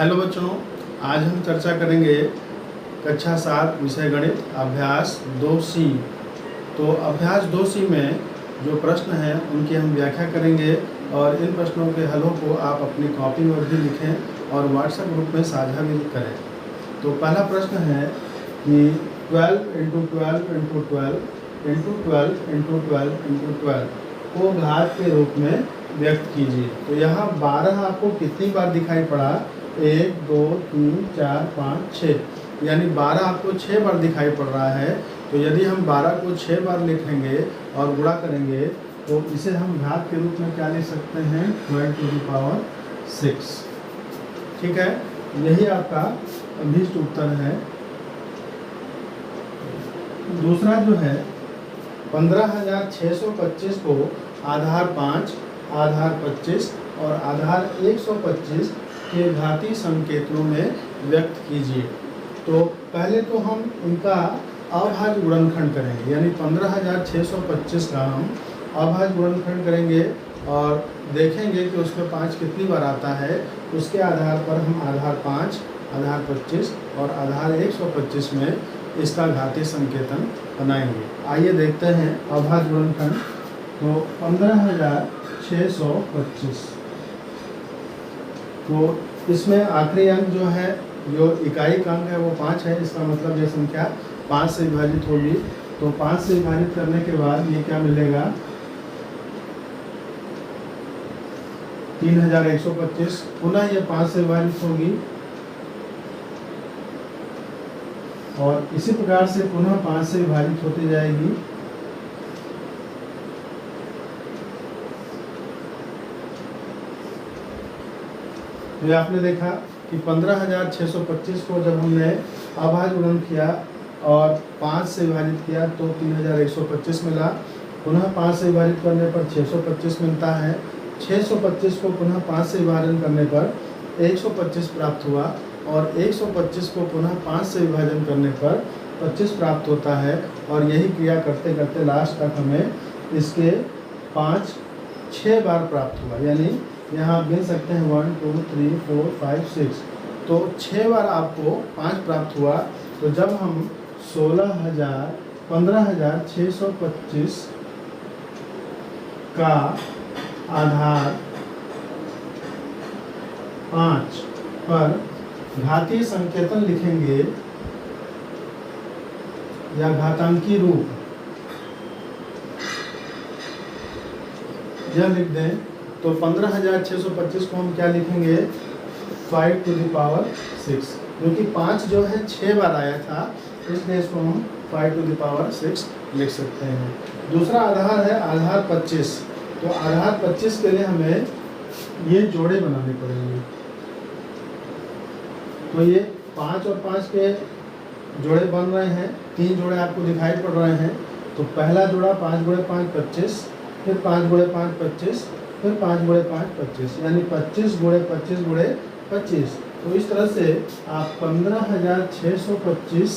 Hello बच्चों, आज हम चर्चा करेंगे कक्षा 7 विषय गणित अभ्यास 2C। तो अभ्यास 2C में जो प्रश्न हैं उनकी हम व्याख्या करेंगे और इन प्रश्नों के हलों को आप अपनी कॉपी में भी लिखें और व्हाट्सएप ग्रुप में साझा भी करें। तो पहला प्रश्न है कि 12 × 12 × 12 × 12 × 12 × 12 को घात के रूप में व्यक्त कीजिए। तो यहाँ 12 आपको कितनी बार दिखाई पड़ा? 1 2 3 4 5 6, यानी 12 आपको 6 बार दिखाई पड़ रहा है। तो यदि हम 12 को 6 बार लिखेंगे और गुणा करेंगे तो इसे हम घात के रूप में क्या लिख सकते हैं? 12⁶। ठीक है, यही आपका अभीष्ट उत्तर है। दूसरा जो है 15,625 को आधार 5, आधार 25 और आधार 125 के घातीय संकेतों में व्यक्त कीजिए। तो पहले तो हम इनका अभाज्य गुणनखंड करेंगे, यानी 15,625 का हम अभाज्य गुणनखंड करेंगे और देखेंगे कि उसमें 5 कितनी बार आता है। उसके आधार पर हम आधार 5, आधार 25 और आधार 125 में इसका घातीय संकेतन बनाएंगे। आइए देखते हैं अभाज्य गुणनखंड। तो 15,625, तो इसमें आखिरी अंक जो है, जो इकाई का अंक है वो 5 है। इसका मतलब यह संख्या 5 से विभाजित होगी। तो 5 से विभाजित करने के बाद ये क्या मिलेगा? 3,125। पुनः ये 5 से विभाजित होगी और इसी प्रकार से पुनः 5 से विभाजित होती जाएगी। ये आपने देखा कि 15,625 को जब हमने अभाज्य गुणन किया और 5 से विभाजित किया तो 3,125 मिला। पुनः 5 से विभाजित करने पर 625 मिलता है। 625 को पुनः 5 से विभाजन करने पर 125 प्राप्त हुआ और 125 को पुनः 5 से विभाजन करने पर 25 प्राप्त होता है। और यही क्रिया करते करते लास्ट तक हमें इसके 6 बार प्राप्त हुआ, यानी यहाँ आप गिन सकते हैं 1 2 3 4 5 6। तो 6 बार आपको 5 प्राप्त हुआ। तो जब हम 15,625 का आधार 5 पर घातीय संकेतन लिखेंगे या घातांकी रूप यह लिख दें, तो 15,625 को हम क्या लिखेंगे? 5⁶, क्योंकि 5 जो है 6 बार आया था, इसलिए इसको हम 5⁶ लिख सकते हैं। दूसरा आधार है आधार 25। तो आधार 25 के लिए हमें ये जोड़े बनाने पड़ेंगे। तो ये 5 और 5 के जोड़े बन रहे हैं। 3 जोड़े आपको दिखाई पड़ रहे हैं। तो पहला जोड़ा 5 × 5 25, फिर 5 × 5 25, फिर 5 × 5 25, यानी 25 × 25 × 25। तो इस तरह से आप 15,625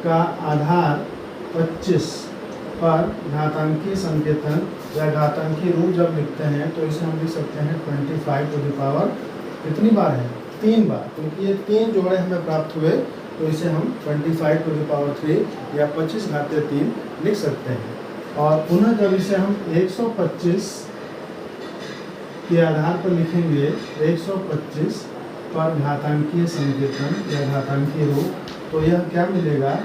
का आधार 25 पर घातांकी संकेतन या घातांकी रूप जब लिखते हैं तो इसे हम लिख सकते हैं 25 कितनी बार है? 3 बार, क्योंकि ये 3 जोड़े हमें प्राप्त हुए। तो इसे हम 25⁵ या 25⁻³ लिख सकते हैं। और पुनः जब इसे हम 125 के आधार पर लिखेंगे, 125 पर घातांकीय संकेतन या घातांकीय रूप, तो यह क्या मिलेगा?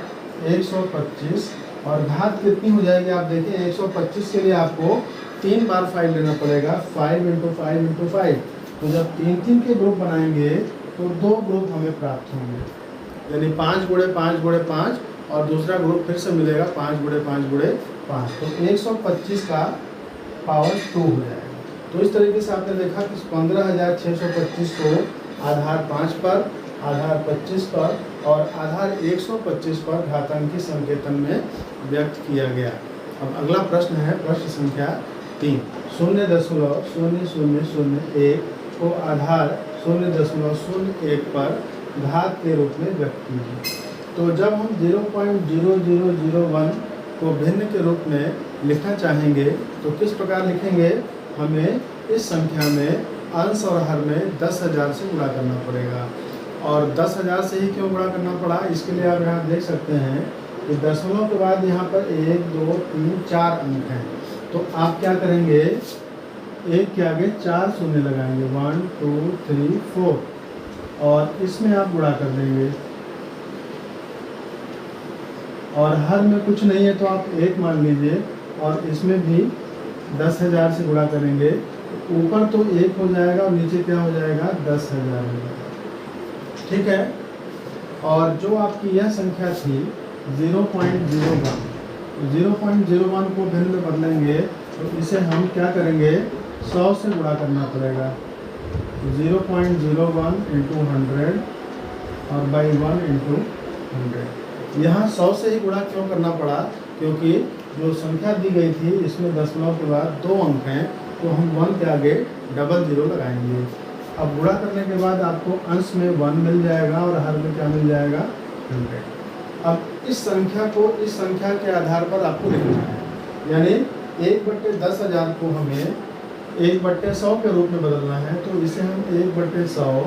125 और घात कितनी हो जाएगी? आप देखिए 125 के लिए आपको 3 बार 5 लेना पड़ेगा, 5 × 5 × 5। तो जब 3 के ग्रुप बनाएंगे तो 2 ग्रुप हमें प्राप्त होंगे, यानी 5 × 5 × 5 और दूसरा ग्रुप फिर से मिलेगा 5 × 5 × 5। तो 125 का पावर 2 हो जाएगा। तो इस तरीके से आपने देखा कि 15,625 को आधार 5 पर, आधार 25 पर और आधार 125 पर घातांकी संकेतन में व्यक्त किया गया। अब अगला प्रश्न है प्रश्न संख्या 3। 0.0001 को आधार 0.01 पर घात के रूप में व्यक्त कीजिए। तो जब हम 0.0001 को भिन्न के रूप में लिखना चाहेंगे तो किस प्रकार लिखेंगे? हमें इस संख्या में अंश और हर में 10,000 से गुणा करना पड़ेगा। और 10,000 से ही क्यों गुणा करना पड़ा, इसके लिए आप यहाँ देख सकते हैं कि दशमलव के बाद यहाँ पर 1 2 3 4 अंक हैं। तो आप क्या करेंगे, एक के आगे 4 शून्य लगाएंगे, 1 2 3 4, और इसमें आप गुणा कर देंगे। और हर में कुछ नहीं है तो आप 1 मान लीजिए, और इसमें भी 10,000 से गुणा करेंगे। ऊपर तो 1 हो जाएगा और नीचे क्या हो जाएगा, 10,000 हो जाएगा। ठीक है। और जो आपकी यह संख्या थी 0.01, 0.01 को भिन्न में बदलेंगे तो इसे हम क्या करेंगे, 100 से गुणा करना पड़ेगा। 0.01 इंटू 100 और बाई 1 इंटू 100। यहाँ 100 से ही गुणा क्यों करना पड़ा, क्योंकि जो संख्या दी गई थी इसमें दशमलव के बाद 2 अंक हैं, तो हम 1 के आगे 00 लगाएंगे। अब गुणा करने के बाद आपको अंश में 1 मिल जाएगा और हर में क्या मिल जाएगा, 100। अब इस संख्या को इस संख्या के आधार पर आपको लिखना है, यानी 1/10,000 को हमें 1/100 के रूप में बदलना है। तो इसे हम 1/100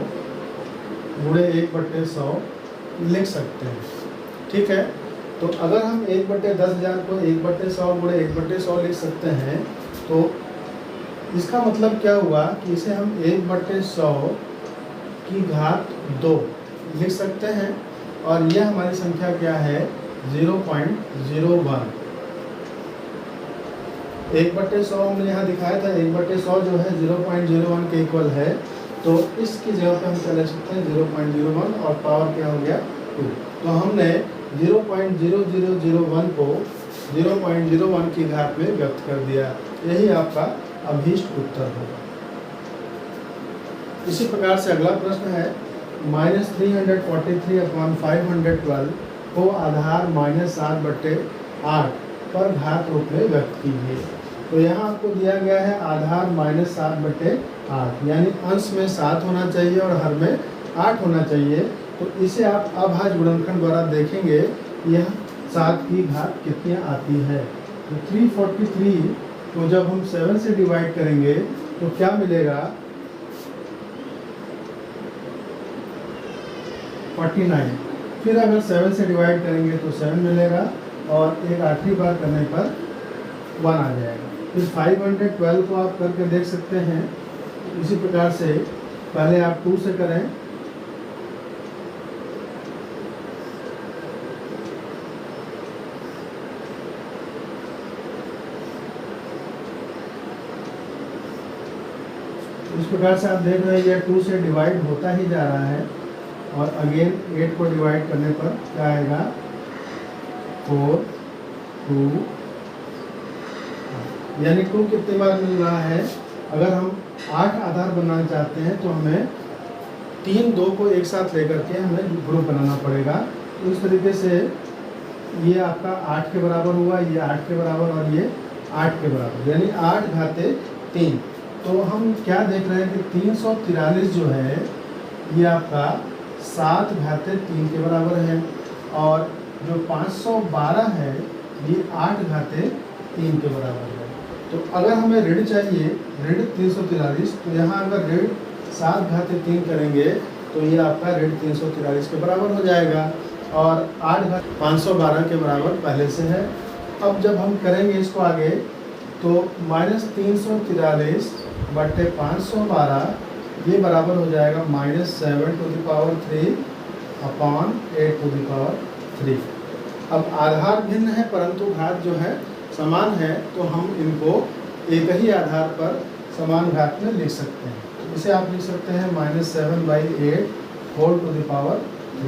गुणे 1/100 लिख सकते हैं। ठीक है। तो अगर हम 1/10,000 को 1/100 गुणे 1/100 लिख सकते हैं, तो इसका मतलब क्या हुआ कि इसे हम 1/100 की घात 2 लिख सकते हैं। और यह हमारी संख्या क्या है, 0.01। 1/100 हमने यहाँ दिखाया था, 1/100 जो है 0.01 के इक्वल है। तो इसकी जगह पे हम क्या ले सकते हैं, 0.01, और पावर क्या हो गया, 2। तो हमने 0.0001 को 0.01 की घात में व्यक्त कर दिया। यही आपका अभीष्ट उत्तर होगा। इसी प्रकार से अगला प्रश्न है, -343/512 को आधार -7/8 पर घात रूप में व्यक्त कीजिए। तो यहाँ आपको दिया गया है आधार -7/8, यानी अंश में 7 होना चाहिए और हर में 8 होना चाहिए। तो इसे आप अभाज्य गुणनखंड द्वारा देखेंगे यह 7 की घात कितनी आती है। तो 343 को जब हम 7 से डिवाइड करेंगे तो क्या मिलेगा, 49। फिर अगर 7 से डिवाइड करेंगे तो 7 मिलेगा, और एक आखिरी बार करने पर 1 आ जाएगा। फिर 512 को आप करके देख सकते हैं। इसी प्रकार से पहले आप 2 से करें, इस प्रकार से आप देख रहे हैं ये 2 से डिवाइड होता ही जा रहा है। और अगेन 8 को डिवाइड करने पर क्या आएगा, 4 2, यानी 2 कितने बार मिल रहा है। अगर हम 8 आधार बनाना चाहते हैं तो हमें 3 2 को एक साथ लेकर के हमें ग्रुप बनाना पड़ेगा। तो इस तरीके से ये आपका 8 के बराबर हुआ, ये 8 के बराबर और ये 8 के बराबर, यानी 8 घाते 3। तो हम क्या देख रहे हैं कि 343 जो है ये आपका 7 घाते 3 के बराबर है, और जो 512 है ये 8 घाते 3 के बराबर है। तो अगर हमें ऋण चाहिए, ऋण 343, तो यहाँ अगर ऋण 7 घाते 3 करेंगे तो ये आपका ऋण 343 के बराबर हो जाएगा, और 8 घाते 512 के बराबर पहले से है। अब जब हम करेंगे इसको आगे तो -343/512 ये बराबर हो जाएगा -7/3/8/3। अब आधार भिन्न है परंतु घात जो है समान है, तो हम इनको एक ही आधार पर समान घात में लिख सकते हैं। तो इसे आप लिख सकते हैं -7/8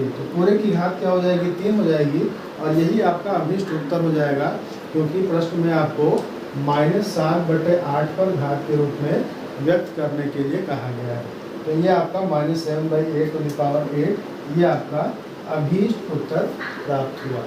तो पूरे की घात क्या हो जाएगी, 3 हो जाएगी, और यही आपका अभीष्ट उत्तर हो जाएगा, क्योंकि प्रश्न में आपको -7/8 पर घात के रूप में व्यक्त करने के लिए कहा गया है। तो ये आपका -7/8 ये आपका अभीष्ट उत्तर प्राप्त हुआ।